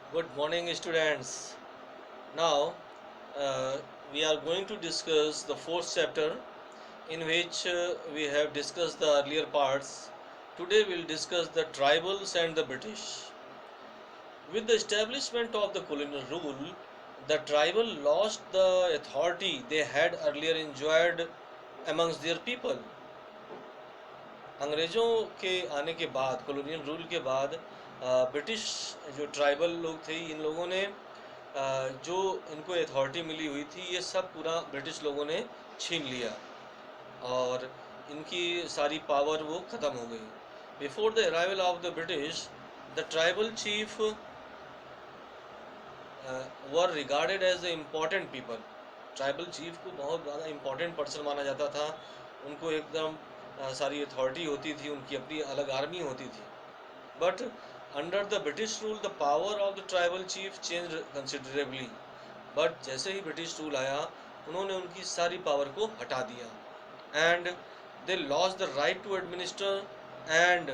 Good morning, students. Now, we are going to discuss the fourth chapter in which we have discussed the earlier parts. Today, we'll discuss the tribals and the British. With the establishment of the colonial rule, the tribal lost the authority they had earlier enjoyed amongst their people. अंग्रेज़ों के आने के बाद colonial rule के बाद British जो tribal लोग थे इन लोगों ने जो इनको अथॉरिटी मिली हुई थी ये सब पूरा ब्रिटिश लोगों ने छीन लिया और इनकी सारी पावर वो ख़त्म हो गई। Before the arrival of the British the tribal chief were regarded as the important people. Tribal chief को बहुत ज़्यादा इम्पॉर्टेंट पर्सन माना जाता था। उनको एकदम सारी अथॉरिटी होती थी, उनकी अपनी अलग आर्मी होती थी। But under the British rule the power of the tribal chief change considerably. But जैसे ही ब्रिटिश रूल आया उन्होंने उनकी सारी पावर को हटा दिया and they lost the right to administer and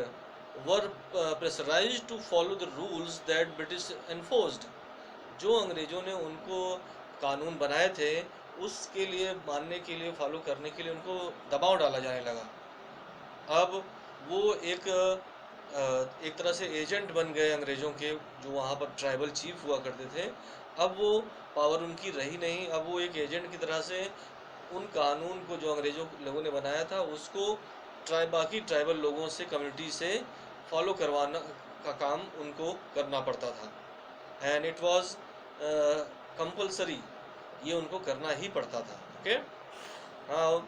were pressurised to follow the rules that British enforced. जो अंग्रेज़ों ने उनको कानून बनाए थे उसके लिए मानने के लिए फॉलो करने के लिए उनको दबाव डाला जाने लगा। अब वो एक तरह से एजेंट बन गए अंग्रेज़ों के, जो वहाँ पर ट्राइबल चीफ हुआ करते थे। अब वो पावर उनकी रही नहीं। अब वो एक एजेंट की तरह से उन कानून को जो अंग्रेज़ों लोगों ने बनाया था उसको बाकी ट्राइबल लोगों से, कम्युनिटी से फॉलो करवाना का काम उनको करना पड़ता था एंड इट वाज कंपल्सरी। ये उनको करना ही पड़ता था। Okay, now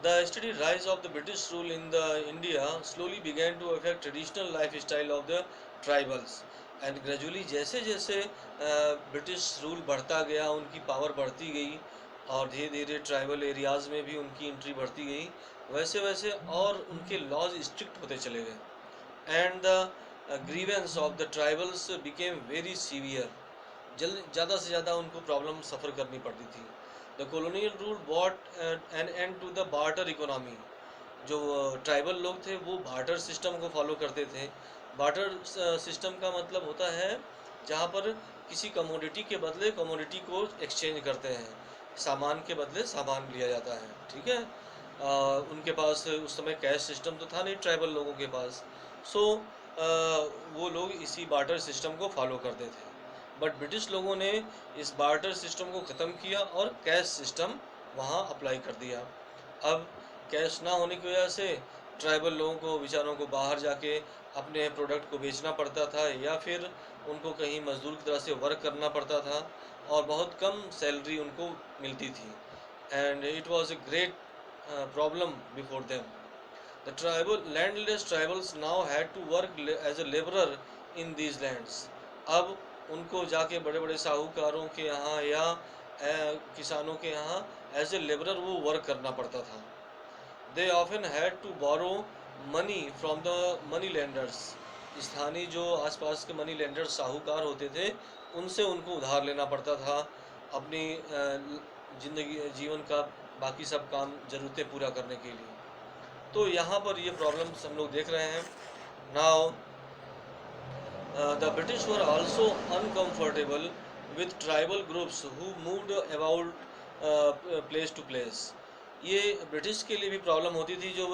the steady rise of the British rule in the India slowly began to affect traditional lifestyle of the tribals and gradually जैसे जैसे ब्रिटिश रूल बढ़ता गया, उनकी पावर बढ़ती गई और धीरे धीरे ट्राइबल एरियाज़ में भी उनकी एंट्री बढ़ती गई, वैसे वैसे और उनके लॉज स्ट्रिक्ट होते चले गए and the grievance of the tribals became very severe. ज़्यादा से ज़्यादा उनको प्रॉब्लम सफ़र करनी पड़ती थी। The colonial rule brought an end to the barter economy। जो ट्राइबल लोग थे वो बार्टर सिस्टम को फॉलो करते थे। बार्टर सिस्टम का मतलब होता है जहाँ पर किसी कमोडिटी के बदले कमोडिटी को एक्सचेंज करते हैं, सामान के बदले सामान लिया जाता है। ठीक है, उनके पास उस समय कैश सिस्टम तो था नहीं ट्राइबल लोगों के पास। सो वो लोग इसी बार्टर सिस्टम को फॉलो करते थे। बट ब्रिटिश लोगों ने इस बार्टर सिस्टम को ख़त्म किया और कैश सिस्टम वहाँ अप्लाई कर दिया। अब कैश ना होने की वजह से ट्राइबल लोगों को, बेचारों को बाहर जाके अपने प्रोडक्ट को बेचना पड़ता था या फिर उनको कहीं मजदूर की तरह से वर्क करना पड़ता था और बहुत कम सैलरी उनको मिलती थी and it was a great problem before them. The tribal landless tribals now had to work as a labourer in these lands. अब उनको जाके बड़े बड़े साहूकारों के यहाँ या किसानों के यहाँ एज ए लेबरर वो वर्क करना पड़ता था। They often had to borrow money from the money lenders. स्थानीय जो आसपास के मनी लेंडर्स साहूकार होते थे उनसे उनको उधार लेना पड़ता था अपनी जिंदगी जीवन का बाकी सब काम ज़रूरतें पूरा करने के लिए। तो यहाँ पर ये प्रॉब्लम्स हम लोग देख रहे हैं। Now the British were also uncomfortable with tribal groups who moved about place to place। ये ब्रिटिश के लिए भी प्रॉब्लम होती थी। जो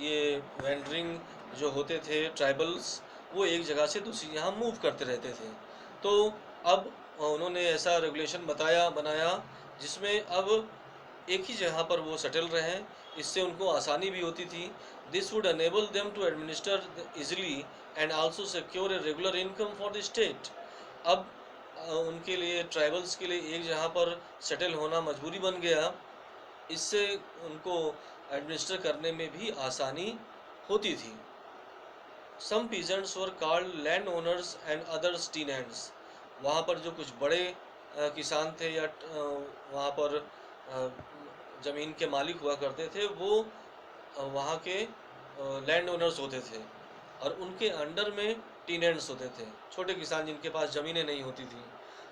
ये वेंडरिंग जो होते थे ट्राइबल्स, वो एक जगह से दूसरी यहाँ मूव करते रहते थे। तो अब उन्होंने ऐसा रेगुलेशन बनाया जिसमें अब एक ही जगह पर वो सेटल रहें, इससे उनको आसानी भी होती थी। This would enable them to administer easily and also secure a regular income for the state. अब उनके लिए, ट्राइबल्स के लिए एक जगह पर सेटल होना मजबूरी बन गया। इससे उनको एडमिनिस्टर करने में भी आसानी होती थी। Some peasants were called land owners and others tenants. वहाँ पर जो कुछ बड़े किसान थे या वहाँ पर ज़मीन के मालिक हुआ करते थे वो वहाँ के लैंड ओनर्स होते थे और उनके अंडर में टीनेंट्स होते थे, छोटे किसान जिनके पास ज़मीनें नहीं होती थी।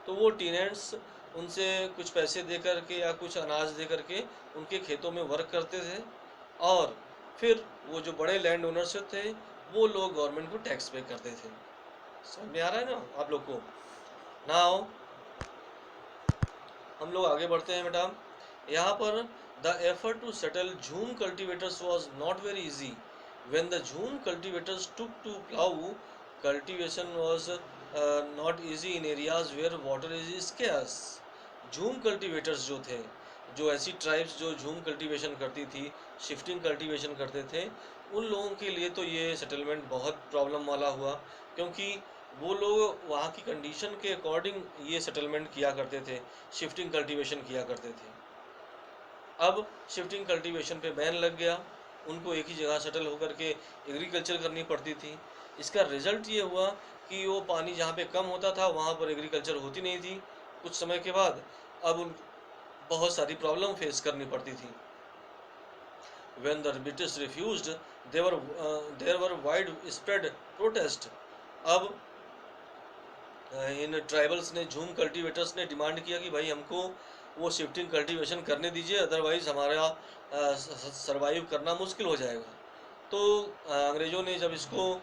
तो वो टीनेंट्स उनसे कुछ पैसे दे करके या कुछ अनाज दे करके उनके खेतों में वर्क करते थे और फिर वो जो बड़े लैंड ओनर्स थे वो लोग गवर्नमेंट को टैक्स पे करते थे। समझ में आ रहा है ना आप लोग को? नाउ हम लोग आगे बढ़ते हैं बेटा। यहाँ पर the effort to settle jhum cultivators was not very easy when the jhum cultivators took to plough cultivation was not easy in areas where water is scarce. Jhum cultivators जो थे, जो ऐसी ट्राइब्स जो झूम कल्टीवेशन करती थी, शिफ्टिंग कल्टीवेशन करते थे, उन लोगों के लिए तो ये सेटलमेंट बहुत प्रॉब्लम वाला हुआ, क्योंकि वो लोग वहाँ की कंडीशन के अकॉर्डिंग ये सेटलमेंट किया करते थे, शिफ्टिंग कल्टीवेशन किया करते थे। अब शिफ्टिंग कल्टीवेशन पे बैन लग गया, उनको एक ही जगह सेटल होकर के एग्रीकल्चर करनी पड़ती थी। इसका रिजल्ट ये हुआ कि वो पानी जहाँ पे कम होता था वहाँ पर एग्रीकल्चर होती नहीं थी कुछ समय के बाद। अब उन बहुत सारी प्रॉब्लम फेस करनी पड़ती थी। When the British refused, there were widespread protest। अब इन ट्राइबल्स ने, झूम कल्टीवेटर्स ने डिमांड किया कि भाई हमको वो शिफ्टिंग कल्टीवेशन करने दीजिए, अदरवाइज हमारा सरवाइव करना मुश्किल हो जाएगा। तो अंग्रेज़ों ने जब इसको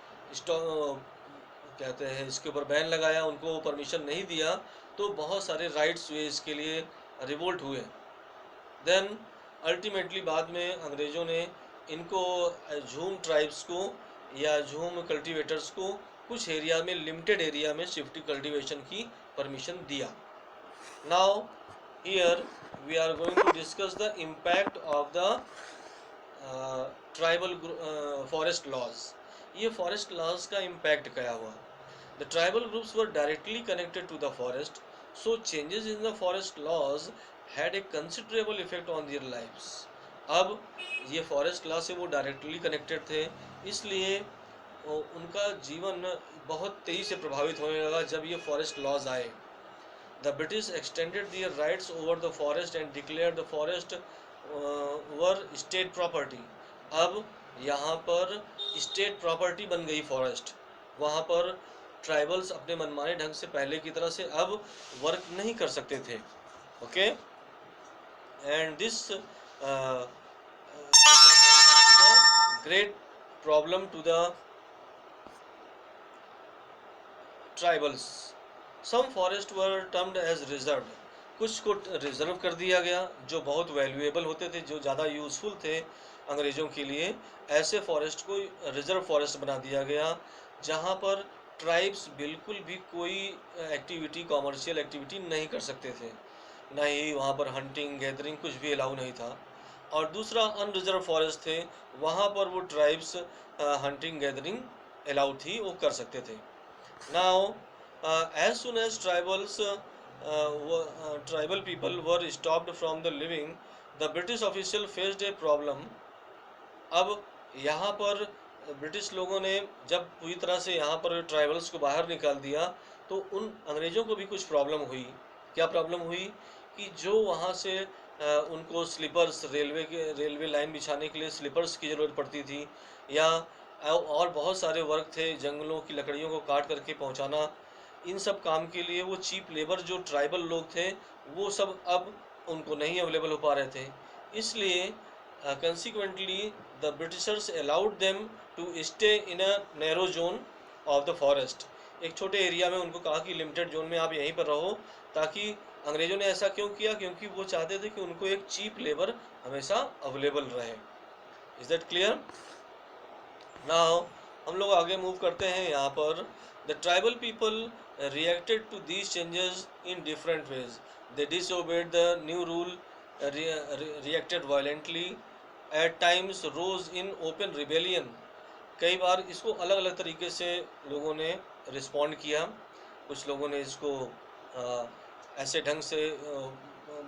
कहते हैं इसके ऊपर बैन लगाया, उनको परमिशन नहीं दिया, तो बहुत सारे राइट्स हुए इसके लिए, रिवोल्ट हुए। देन अल्टीमेटली बाद में अंग्रेज़ों ने इनको, झूम ट्राइब्स को या झूम कल्टीवेटर्स को कुछ एरिया में, लिमिटेड एरिया में शिफ्टिंग कल्टीवेशन की परमिशन दिया। Now here we are going to discuss the impact of the tribal forest laws. ये फॉरेस्ट लॉज का इम्पैक्ट क्या हुआ? The tribal groups were directly connected to the forest, so changes in the forest laws had a considerable effect on their lives। अब ये forest law से वो directly connected थे, इसलिए उनका जीवन बहुत तेज़ी से प्रभावित होने लगा जब ये फॉरेस्ट लॉज आए। The British extended their rights over the forest and declare the forest were state property. अब यहाँ पर स्टेट प्रॉपर्टी बन गई फॉरेस्ट, वहाँ पर ट्राइबल्स अपने मनमाने ढंग से पहले की तरह से अब वर्क नहीं कर सकते थे। Okay, and this great problem to the tribals. Some forest were termed as reserve, कुछ को रिजर्व कर दिया गया जो बहुत वैल्यूएबल होते थे, जो ज़्यादा यूज़फुल थे अंग्रेज़ों के लिए। ऐसे फॉरेस्ट को रिजर्व फॉरेस्ट बना दिया गया जहाँ पर ट्राइब्स बिल्कुल भी कोई एक्टिविटी, कॉमर्शियल एक्टिविटी नहीं कर सकते थे, ना ही वहाँ पर हंटिंग, गैदरिंग कुछ भी अलाउ नहीं था। और दूसरा अनरिजर्व फॉरेस्ट थे, वहाँ पर वो ट्राइब्स हंटिंग, गैदरिंग अलाउ थी, वो कर सकते थे। Now as soon as tribal people were stopped from the living, the British official faced a problem. अब यहाँ पर ब्रिटिश लोगों ने जब पूरी तरह से यहाँ पर ट्राइबल्स को बाहर निकाल दिया, तो उन अंग्रेज़ों को भी कुछ प्रॉब्लम हुई। क्या प्रॉब्लम हुई कि जो वहाँ से उनको स्लीपर्स, रेलवे लाइन बिछाने के लिए स्लीपर्स की ज़रूरत पड़ती थी, या और बहुत सारे वर्क थे, जंगलों की लकड़ियों को काट करके पहुँचाना, इन सब काम के लिए वो चीप लेबर जो ट्राइबल लोग थे वो सब अब उनको नहीं अवेलेबल हो पा रहे थे। इसलिए consequently the Britishers allowed them to stay in a narrow zone of the forest। एक छोटे एरिया में उनको कहा कि लिमिटेड जोन में आप यहीं पर रहो, ताकि अंग्रेज़ों ने ऐसा क्यों किया? क्योंकि वो चाहते थे कि उनको एक चीप लेबर हमेशा अवेलेबल रहे। Is that clear? नाउ हम लोग आगे मूव करते हैं। यहाँ पर the tribal people reacted to these changes in different ways. They disobeyed the new rule, reacted violently, at times rose in open rebellion। कई बार इसको अलग अलग तरीके से लोगों ने रिस्पॉन्ड किया। कुछ लोगों ने इसको ऐसे ढंग से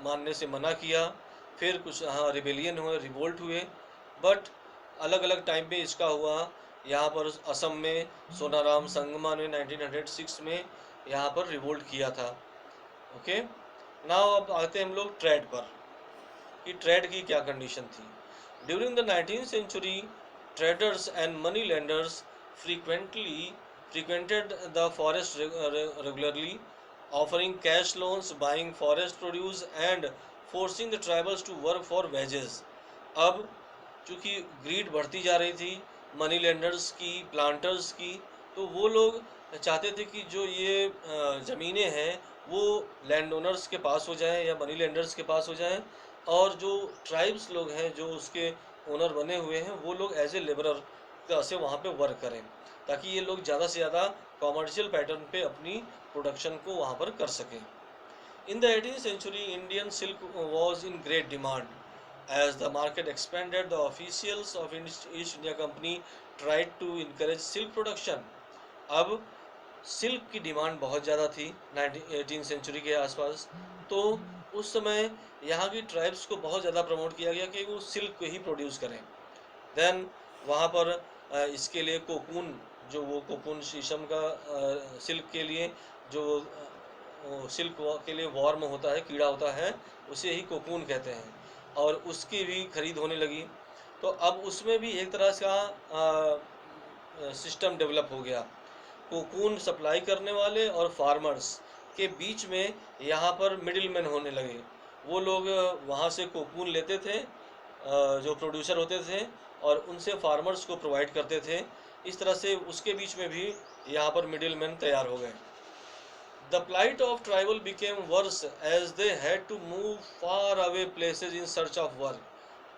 मानने से मना किया, फिर कुछ रिबेलियन हुए, रिवोल्ट हुए, बट अलग अलग टाइम पे इसका हुआ। यहाँ पर असम में सोनाराम संगमा ने 1906 में यहाँ पर रिवोल्ट किया था। ओके, नाउ अब आते हैं हम लोग ट्रेड पर कि ट्रेड की क्या कंडीशन थी। During the 19th century, traders and money lenders frequented the forest regularly, offering cash loans, buying forest produce and forcing the tribals to work for wages। अब चूँकि ग्रीड बढ़ती जा रही थी मनी लेंडर्स की, प्लांटर्स की, तो वो लोग चाहते थे कि जो ये ज़मीनें हैं वो लैंड ओनर्स के पास हो जाएं या मनी लेंडर्स के पास हो जाएं, और जो ट्राइब्स लोग हैं जो उसके ओनर बने हुए हैं वो लोग एज ए लेबरर का से वहाँ पे वर्क करें, ताकि ये लोग ज़्यादा से ज़्यादा कॉमर्शियल पैटर्न पे अपनी प्रोडक्शन को वहाँ पर कर सकें। In the 18th century, Indian silk was in great demand. As the market expanded, the officials of East India Company tried to encourage silk production. अब सिल्क की डिमांड बहुत ज़्यादा थी 18th सेंचुरी के आसपास, तो उस समय यहाँ की ट्राइब्स को बहुत ज़्यादा प्रमोट किया गया कि वो सिल्क को ही प्रोड्यूस करें। देन वहाँ पर इसके लिए कोकून, जो वो कोकून शीशम का सिल्क के लिए जो सिल्क के लिए वॉर्म होता है, कीड़ा होता है, उसे ही कोकून कहते हैं, और उसकी भी खरीद होने लगी। तो अब उसमें भी एक तरह का सिस्टम डेवलप हो गया। कोकून सप्लाई करने वाले और फार्मर्स के बीच में यहाँ पर मिडिल मैन होने लगे। वो लोग वहाँ से कोकून लेते थे, जो प्रोड्यूसर होते थे, और उनसे फार्मर्स को प्रोवाइड करते थे। इस तरह से उसके बीच में भी यहाँ पर मिडिल मैन तैयार हो गए। The plight of tribal became worse as they had to move far away places in search of work.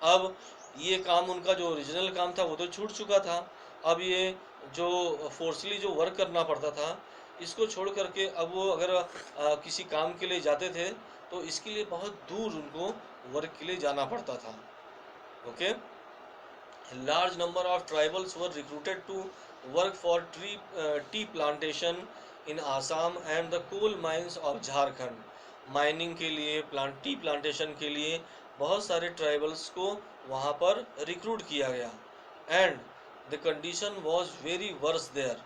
अब ये काम, उनका जो ओरिजिनल काम था वो तो छूट चुका था। अब ये जो फोर्सली जो वर्क करना पड़ता था, इसको छोड़ करके अब वो अगर किसी काम के लिए जाते थे तो इसके लिए बहुत दूर उनको वर्क के लिए जाना पड़ता था। Okay, large number of tribals were recruited to work for tea plantation in Assam and the coal mines of Jharkhand. Mining के लिए, टी प्लांटेशन के लिए बहुत सारे ट्राइबल्स को वहाँ पर रिक्रूट किया गया। And the condition was very worse there.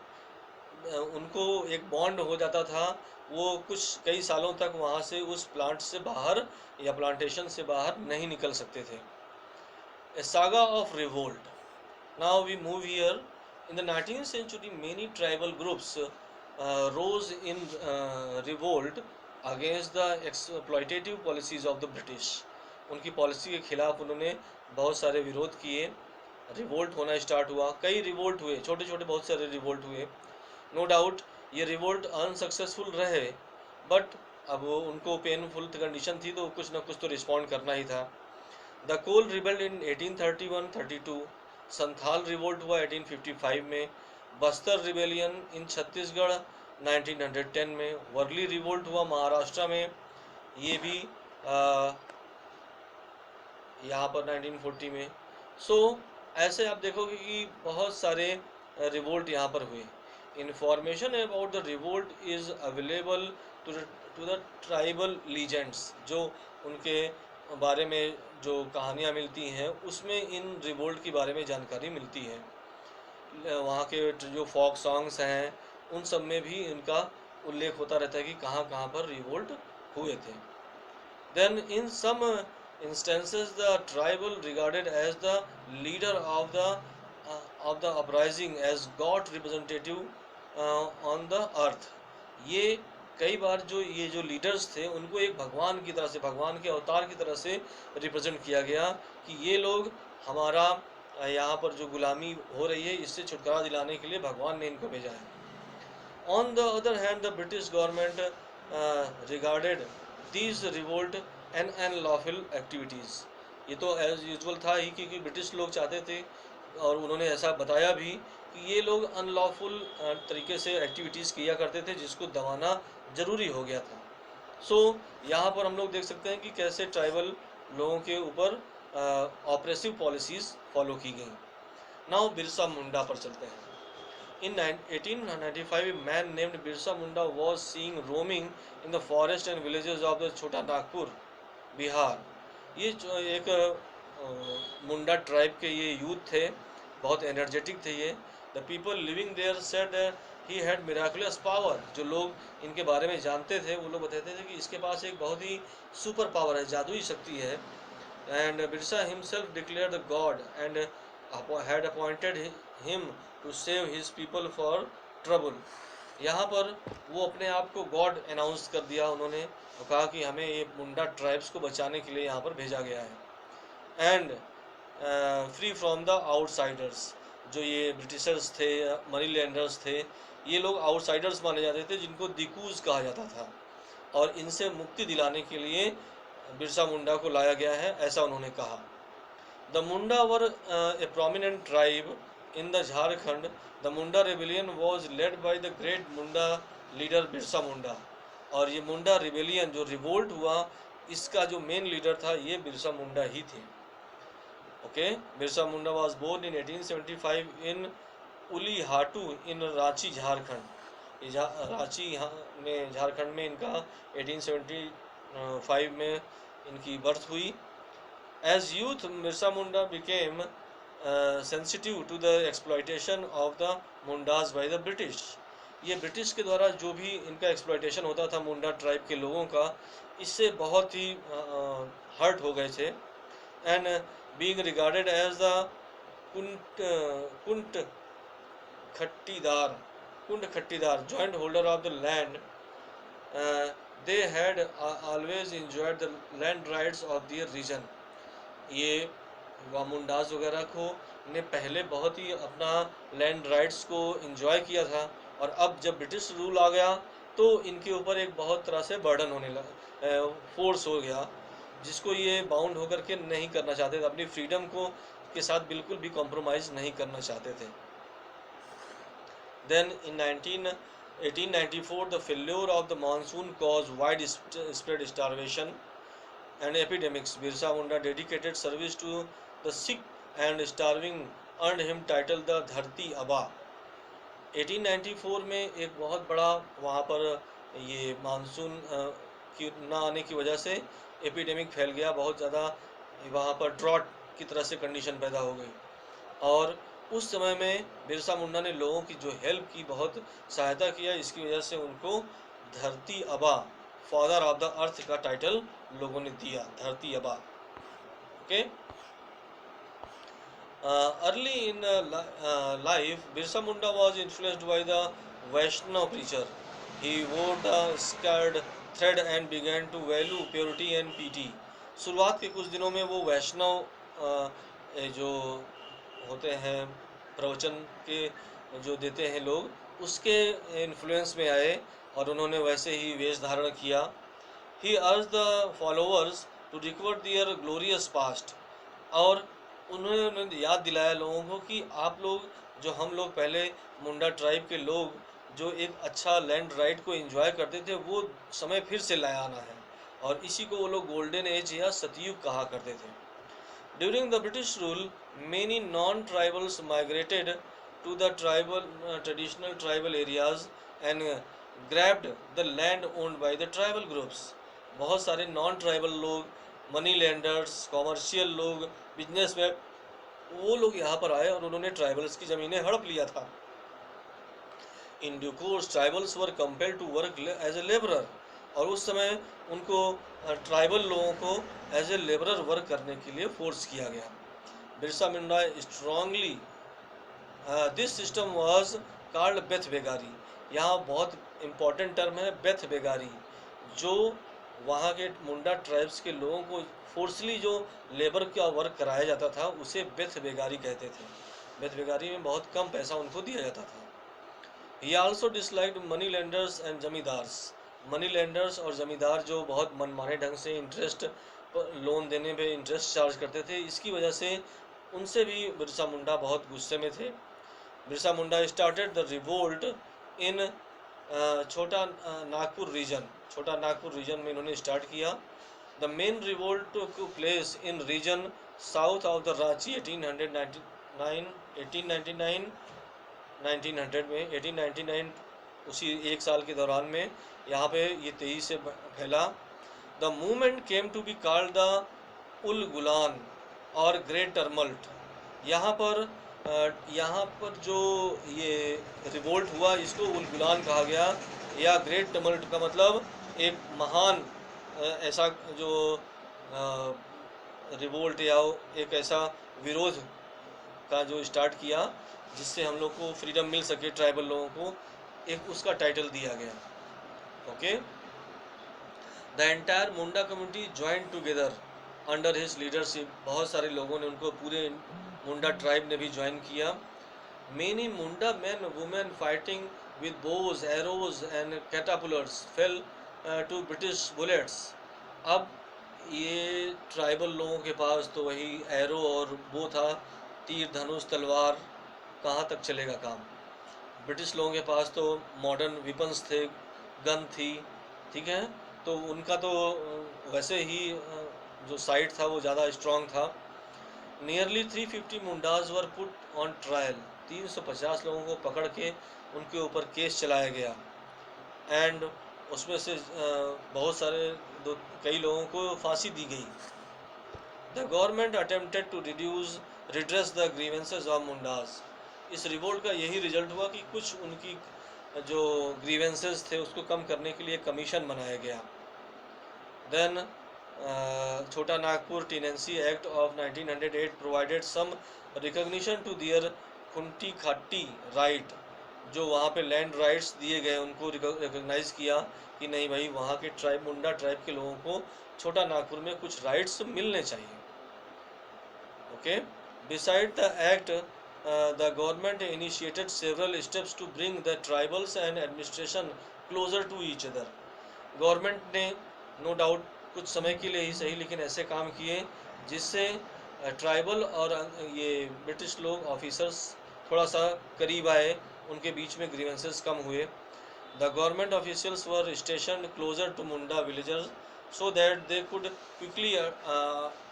उनको एक बॉन्ड हो जाता था, वो कुछ कई सालों तक वहाँ से उस प्लांट से बाहर या प्लांटेशन से बाहर नहीं निकल सकते थे। A saga of revolt. Now we move here. In the 19th century, many tribal groups rose in revolt against the exploitative policies of the British. उनकी पॉलिसी के खिलाफ उन्होंने बहुत सारे विरोध किए, रिवोल्ट होना स्टार्ट हुआ। कई रिवोल्ट हुए, छोटे छोटे बहुत सारे रिवोल्ट हुए। नो डाउट ये रिवोल्ट अनसक्सेसफुल रहे, बट अब उनको पेनफुल कंडीशन थी तो कुछ ना कुछ तो रिस्पॉन्ड करना ही था। The Kol rebelled in 1831-32, Santhal revolt हुआ 1855 में, बस्तर रिबेलियन इन छत्तीसगढ़ 1910 में, वर्ली रिवोल्ट हुआ महाराष्ट्र में, ये भी यहाँ पर 1940 में। सो ऐसे आप देखोगे कि बहुत सारे रिवोल्ट यहाँ पर हुए। Information about the revolt is available to the tribal legends, जो उनके बारे में जो कहानियाँ मिलती हैं उसमें इन रिवोल्ट के बारे में जानकारी मिलती है। वहाँ के जो फोक सॉन्ग्स हैं उन सब में भी इनका उल्लेख होता रहता है कि कहाँ कहाँ पर रिवोल्ट हुए थे। Then in some instances the tribal regarded as the leader of the uprising as God representative on the earth. ये कई बार ये जो लीडर्स थे उनको एक भगवान की तरह से, भगवान के अवतार की तरह से रिप्रेजेंट किया गया कि ये लोग हमारा यहाँ पर जो गुलामी हो रही है इससे छुटकारा दिलाने के लिए भगवान ने इनको भेजा है। On the other hand the British government regarded these revolt and unlawful activities. ये तो एज यूजुअल था ही, क्योंकि ब्रिटिश लोग चाहते थे और उन्होंने ऐसा बताया भी कि ये लोग अनलॉफुल तरीके से एक्टिविटीज़ किया करते थे जिसको दबाना ज़रूरी हो गया था। सो यहाँ पर हम लोग देख सकते हैं कि कैसे ट्राइबल लोगों के ऊपर ऑपरेसिव पॉलिसीज़ फॉलो की गई। नाउ बिरसा मुंडा पर चलते हैं। In 1895, a man named Birsa Munda was seen roaming in the forest and villages of the Chota Nagpur, Bihar. ये एक मुंडा ट्राइब के ये यूथ थे, बहुत एनर्जेटिक थे ये। The people living there said he had miraculous power. जो लोग इनके बारे में जानते थे वो लोग बताते थे कि इसके पास एक बहुत ही सुपर पावर है, जादुई शक्ति है। And Birsa himself declare the god and had appointed him to save his people for trouble. यहाँ पर वो अपने आप को गॉड अनाउंस कर दिया उन्होंने, और कहा कि हमें ये मुंडा ट्राइब्स को बचाने के लिए यहाँ पर भेजा गया है। And free from the outsiders, जो ये ब्रिटिशर्स थे, मनी लैंडर्स थे, ये लोग आउटसाइडर्स माने जाते थे, जिनको दिकूज कहा जाता था, और इनसे मुक्ति दिलाने के लिए बिरसा मुंडा को लाया गया है, ऐसा उन्होंने कहा। The Munda were a prominent tribe in the Jharkhand. The Munda rebellion was led by the great Munda leader Birsa Munda. और ये मुंडा रिबेलियन जो रिवोल्ट हुआ, इसका जो मेन लीडर था ये बिरसा मुंडा ही थे। Okay, Birsa Munda was born in 1875 in Ulihatu in Ranchi, Jharkhand. ये रांची में, झारखंड में इनका 1875 में इनकी बर्थ हुई। As youth Birsa Munda became sensitive to the exploitation of the Mundas by the British. ये ब्रिटिश के द्वारा जो भी इनका एक्सप्लॉयटेशन होता था मुंडा ट्राइब के लोगों का, इससे बहुत ही हर्ट हो गए थे। And being regarded as the khuntkattidar joint holder of the land, they had always enjoyed the land rights of their region. ये वामुंडास वगैरह को ने पहले बहुत ही अपना लैंड राइट्स को इंजॉय किया था, और अब जब ब्रिटिश रूल आ गया तो इनके ऊपर एक बहुत तरह से बर्डन होने लगा, फोर्स हो गया, जिसको ये बाउंड होकर के नहीं करना चाहते थे, अपनी फ्रीडम को के साथ बिल्कुल भी कॉम्प्रोमाइज़ नहीं करना चाहते थे। Then in 1894 the failure of the monsoon caused widespread starvation and epidemics. Birsa Munda dedicated service to the sick and starving, earned him title the धरती आबा। 1894 में एक बहुत बड़ा वहाँ पर ये मानसून की ना आने की वजह से एपिडेमिक फैल गया, बहुत ज़्यादा वहाँ पर ड्रॉट की तरह से कंडीशन पैदा हो गई, और उस समय में बिरसा मुंडा ने लोगों की जो हेल्प की, बहुत सहायता किया, इसकी वजह से उनको धरती आबा, फादर ऑफ द अर्थ का टाइटल लोगों ने दिया, Dharti Aba. Okay, early in life Birsa Munda was influenced by the Vaishnav preacher. He wore the sacred thread and began to value purity and piety. शुरुआत के कुछ दिनों में वो वैष्णव जो होते हैं प्रवचन के जो देते हैं लोग, उसके इन्फ्लुएंस में आए और उन्होंने वैसे ही वेश धारण किया। He urged the followers to recover their glorious past. और उन्होंने याद दिलाया लोगों को कि आप लोग, जो हम लोग पहले मुंडा ट्राइब के लोग जो एक अच्छा लैंड राइट को एंजॉय करते थे, वो समय फिर से लाया आना है, और इसी को वो लोग गोल्डन एज या सतयुग कहा करते थे। During the British rule, many non-tribals migrated to the traditional tribal areas and grabbed the land owned by the tribal groups. बहुत सारे नॉन ट्राइबल लोग, मनी लैंडर्स, कॉमर्शियल लोग, बिजनेसमैन, वो लोग यहाँ पर आए और उन्होंने ट्राइबल्स की ज़मीनें हड़प लिया था। In due course tribals were compelled to work as a labourer. और उस समय उनको ट्राइबल लोगों को एज ए लेबरर वर्क करने के लिए फोर्स किया गया। Birsa Munda strongly this system was called beth begari. यहाँ बहुत इम्पॉर्टेंट टर्म है बेथ बेगारी, जो वहाँ के मुंडा ट्राइब्स के लोगों को फोर्सली जो लेबर का वर्क कराया जाता था, उसे बेथ बेगारी कहते थे। बेथ बेगारी में बहुत कम पैसा उनको दिया जाता था। He also disliked money lenders and zamindars. Money landers और ज़मींदार जो बहुत मनमाने ढंग से इंटरेस्ट लोन देने पे इंटरेस्ट चार्ज करते थे, इसकी वजह से उनसे भी बिरसा मुंडा बहुत गुस्से में थे। Birsa Munda started the revolt in Chota Nagpur region में इन्होंने स्टार्ट किया। The main revolt took place in region south of the Ranchi 1899 उसी एक साल के दौरान में यहाँ पे ये तेजी से फैला। The movement came to be called the Ulgulan or great टर्मल्ट। यहाँ पर जो ये रिवोल्ट हुआ, इसको उल गुलान कहा गया, या ग्रेट टर्मल्ट का मतलब एक महान ऐसा जो रिवोल्ट या एक ऐसा विरोध का जो स्टार्ट किया, जिससे हम लोग को फ्रीडम मिल सके, ट्राइबल लोगों को, एक उसका टाइटल दिया गया। Okay, the entire Munda community join together under his leadership. बहुत सारे लोगों ने उनको, पूरे मुंडा ट्राइब ने भी ज्वाइन किया। Many Munda men, women fighting with bows, arrows and catapults fell to British bullets. अब ये ट्राइबल लोगों के पास तो वही एरो और वो था, तीर धनुष तलवार, कहाँ तक चलेगा काम। ब्रिटिश लोगों के पास तो मॉडर्न वेपन्स थे, गन थी, ठीक है, तो उनका तो वैसे ही जो साइड था वो ज़्यादा स्ट्रांग था। Nearly 350 Mundas were put on trial, 350 लोगों को पकड़ के उनके ऊपर केस चलाया गया। एंड उसमें से बहुत सारे कई लोगों को फांसी दी गई। The government attempted to redress the grievances of Mundas. इस रिवोल्ट का यही रिजल्ट हुआ कि कुछ उनकी जो ग्रीवेंसेस थे उसको कम करने के लिए कमीशन बनाया गया। Then Chota Nagpur tenancy act of 1908 provided some recognition to their khuntkatti right. जो वहाँ पे लैंड राइट्स दिए गए उनको रिकॉग्नाइज किया कि नहीं भाई, वहाँ के ट्राइब, मुंडा ट्राइब के लोगों को छोटा नागपुर में कुछ राइट्स मिलने चाहिए। Okay, beside the act the government initiated several steps to bring the tribals and administration closer to each other. Government ने नो डाउट कुछ समय के लिए ही सही लेकिन ऐसे काम किए जिससे ट्राइबल और ये ब्रिटिश लोग ऑफिसर्स थोड़ा सा करीब आए, उनके बीच में ग्रीवेंसेस कम हुए। The government officials were stationed closer to Munda villagers so that they could quickly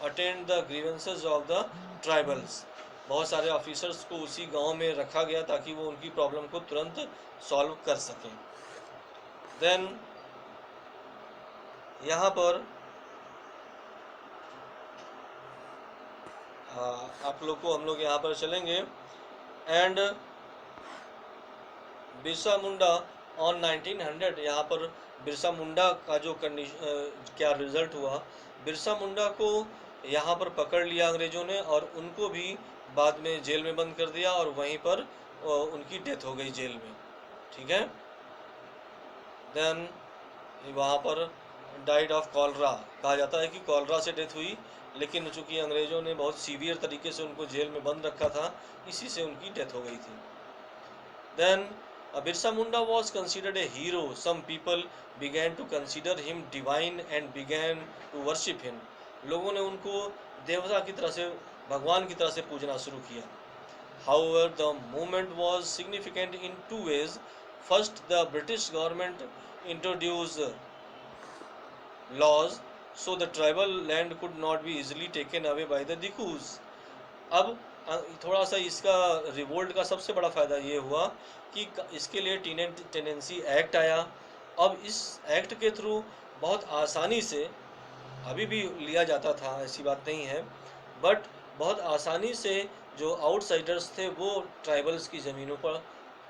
attend the grievances of the tribals. बहुत सारे ऑफिसर्स को उसी गांव में रखा गया ताकि वो उनकी प्रॉब्लम को तुरंत सॉल्व कर सकें। देन यहाँ पर आप लोग को हम लोग यहाँ पर चलेंगे। एंड बिरसा मुंडा ऑन 1900, यहाँ पर बिरसा मुंडा का जो क्या रिजल्ट हुआ, बिरसा मुंडा को यहाँ पर पकड़ लिया अंग्रेज़ों ने और उनको भी बाद में जेल में बंद कर दिया और वहीं पर उनकी डेथ हो गई जेल में, ठीक है। देन वहाँ पर डाइड ऑफ कॉलरा, कहा जाता है कि कॉलरा से डेथ हुई, लेकिन चूँकि अंग्रेज़ों ने बहुत सीवियर तरीके से उनको जेल में बंद रखा था, इसी से उनकी डेथ हो गई थी। Then Birsa Munda was considered a hero. Some people began to consider him divine and began to worship him. लोगों ने उनको देवता की तरह से, भगवान की तरह से पूजना शुरू किया। However, the movement was significant in two ways. First, the British government introduced laws so the tribal land could not be easily taken away by the Dikus. अब थोड़ा सा इसका रिवोल्ट का सबसे बड़ा फ़ायदा ये हुआ कि इसके लिए टेनेंसी एक्ट आया। अब इस एक्ट के थ्रू बहुत आसानी से, अभी भी लिया जाता था ऐसी बात नहीं है, बट बहुत आसानी से जो आउटसाइडर्स थे वो ट्राइबल्स की ज़मीनों पर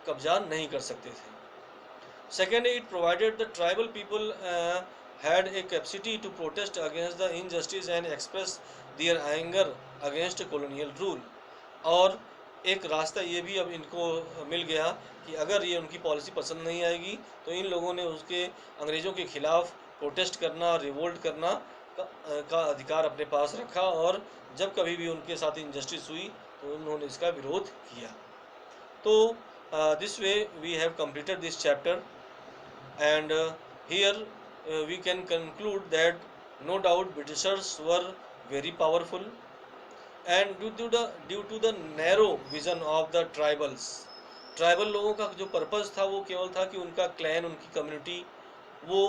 कब्जा नहीं कर सकते थे। Second, it provided the tribal people had a capacity to protest against the injustice and express their anger against colonial rule. और एक रास्ता ये भी अब इनको मिल गया कि अगर ये उनकी पॉलिसी पसंद नहीं आएगी तो इन लोगों ने उसके अंग्रेज़ों के खिलाफ प्रोटेस्ट करना, रिवोल्ट करना का अधिकार अपने पास रखा, और जब कभी भी उनके साथ इनजस्टिस हुई तो उन्होंने इसका विरोध किया। तो this way we have completed this chapter and here we can conclude that no doubt Britishers were very powerful, and due to the narrow vision of the tribals, tribal लोगों का जो पर्पज़ था वो केवल था कि उनका क्लैन, उनकी कम्युनिटी वो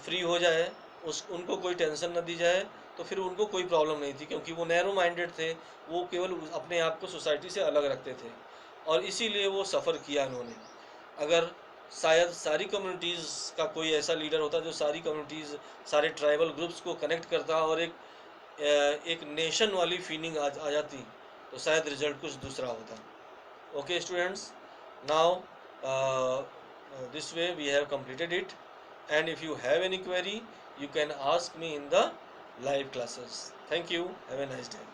फ्री हो जाए, उनको कोई टेंशन न दी जाए, तो फिर उनको कोई प्रॉब्लम नहीं थी क्योंकि वो नैरो माइंडेड थे, वो केवल अपने आप को सोसाइटी से अलग रखते थे और इसीलिए वो सफ़र किया इन्होंने। अगर शायद सारी कम्युनिटीज़ का कोई ऐसा लीडर होता जो सारी कम्युनिटीज़, सारे ट्राइबल ग्रुप्स को कनेक्ट करता और एक नेशन वाली फीलिंग आ जाती तो शायद रिजल्ट कुछ दूसरा होता। Okay students, now this way we have completed it, and if you have any query you can ask me in the live classes. Thank you, have a nice day.